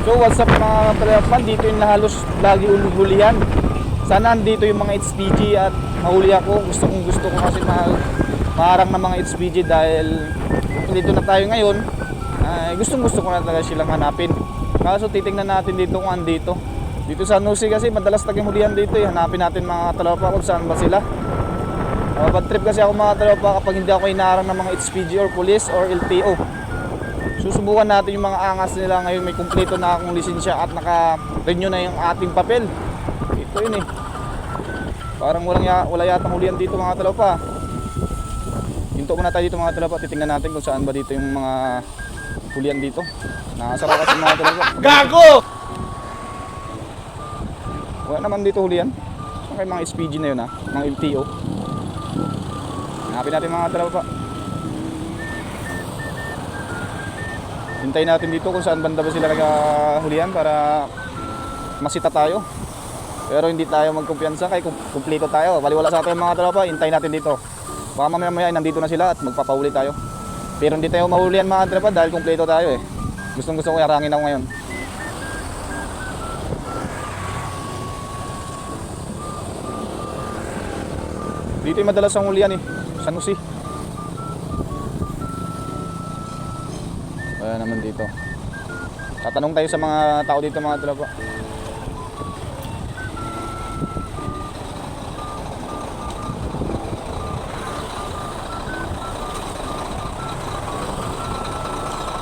So what's up mga kalapan, dito yung halos lagi hulihan. Sana andito yung mga HPG at mahuli ako. Gusto ko kasi maharang ng mga HPG dahil dito na tayo ngayon. Gusto ko na talaga silang hanapin. Kaso titingnan natin dito kung andito. Dito sa Nusi kasi madalas naging hulihan dito eh. Hanapin natin mga tropa kung saan ba sila. Bad trip kasi ako mga tropa kapag hindi ako inaharang ng mga HPG or police or LTO. Susubukan natin yung mga angas nila ngayon. May kumpleto na akong lisensya at naka-renew na yung ating papel. Ito yun eh. Parang wala yatang hulihan dito mga tropa. Hinto muna tayo dito mga tropa. Titingnan natin kung saan ba dito yung mga hulihan dito. Nakasara kasi mga tropa. Gago! Wala naman dito hulihan. Saan kayo mga SPG na yun ha? Mga LTO. Hanapin natin mga tropa. Hintayin natin dito kung saan banda ba sila naghulihan para masita tayo. Pero hindi tayo magkumpiyansa kay kumpleto tayo. Baliwala sa atin mga tropa, hintayin natin dito. Baka mamaya nandito na sila at magpapahuli tayo. Pero hindi tayo mahulihan mga tropa dahil kumpleto tayo eh. Gusto ko harangin ako ngayon. Dito yung madalas ang hulihan eh, sa Nusi. Wala naman dito. Tatanong tayo sa mga tao dito mga tropa.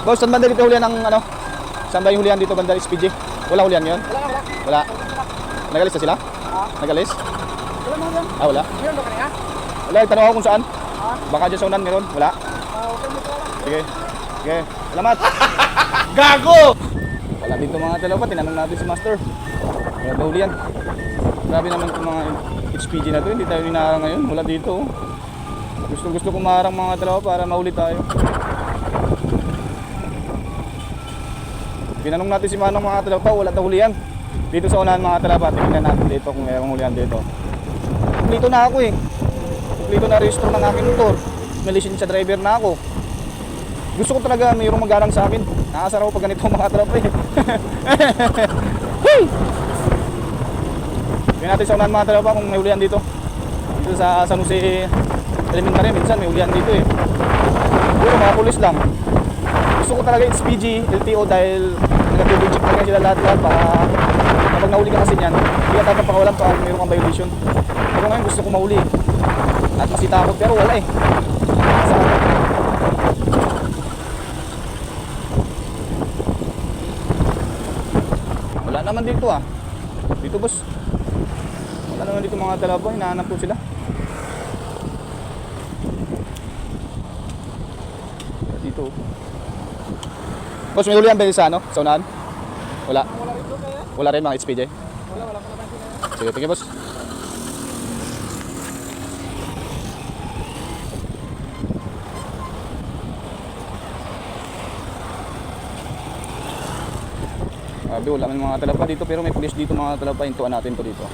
Boss, saan banda dito hulihan ng ano? Saan ba yung hulihan dito banda SPG? Wala hulihan yun? Wala. Nagalis na sila? Nagalis? Wala mo yan. Wala. Meron ba kanina? Wala, tanong ako kung saan. Baka dyan sa unan meron. Wala. Okay mo pala. Sige. Sige. Salamat. Gago! Wala dito mga tropa. Tinanong natin si Master. Wala daw hulihan. Grabe naman itong mga HPG na to. Hindi tayo hinaharang ngayon. Wala dito. Gusto ko maharang mga tropa para mahuli tayo. Tinanong natin si Manong mga tropa. Wala daw hulihan. Dito sa unahan mga tropa. Tingnan natin dito kung mayroong hulihan dito. Kumplito na ako eh. Kumplito na rehistro ng aking motor. May lisensya driver na ako. Gusto ko talaga mayroong mag-arang sa akin. Nakasara ko pag ganito mga tropa eh. Hey! Tingnan natin sa unahan mga tropa kung may hulihan dito. Dito sa San Jose Elementary minsan may hulihan dito eh. Puro mga pulis lang. Gusto ko talaga HPG, LTO dahil nag-double-check na sila lahat para kapag nahuli ka kasi niyan, hindi ka dapat pakawalan pa mayroong kang violation. Pero ngayon gusto ko mahuli at masita ako pero wala eh. Wala naman dito ah. Dito boss. Wala naman dito mga talaba, hinahanap ko sila. Dito. Boss, may hulihan ba sa ano? Sa unahan? Wala. Wala rin kaya? Wala rin mga HPJ? Wala pa naman sila. Sige, tingin boss. Sabi, wala man mga talapa dito pero may pulis dito mga talapa. Hintuan natin to dito.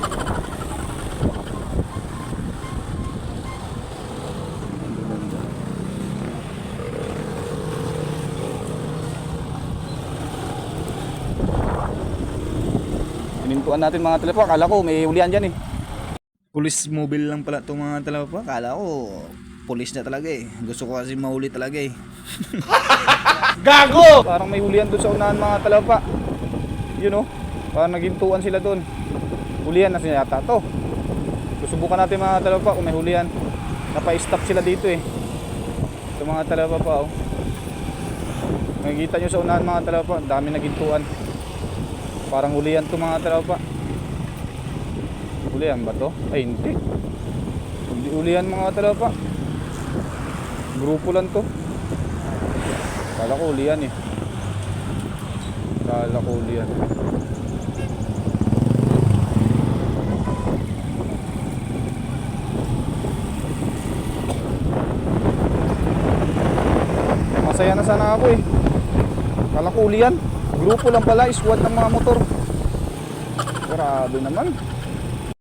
Hinintuan natin mga talapa. Akala ko may hulihan dyan eh. Police mobile lang pala itong mga talapa. Kala ko, police na talaga eh. Gusto ko kasi mahuli talaga eh. Gago! Parang may hulihan doon sa unahan mga talapa. Yun know, parang naghintuan sila doon. Hulihan na sila yata to. Susubukan natin mga talapa kung may hulihan. Napa-stop sila dito eh. Ito mga talapa pa oh. Makikita nyo sa unahan mga talapa, dami naghintuan. Parang hulihan to mga talapa. Hulihan ba to? Ay hindi. Hindi hulihan mga talapa. Grupo lang to. Kala ko hulihan eh. Kala ko hulihan. Masaya na sana ako eh. Kala ko hulihan. Grupo lang pala, squad ng mga motor. Grabe naman.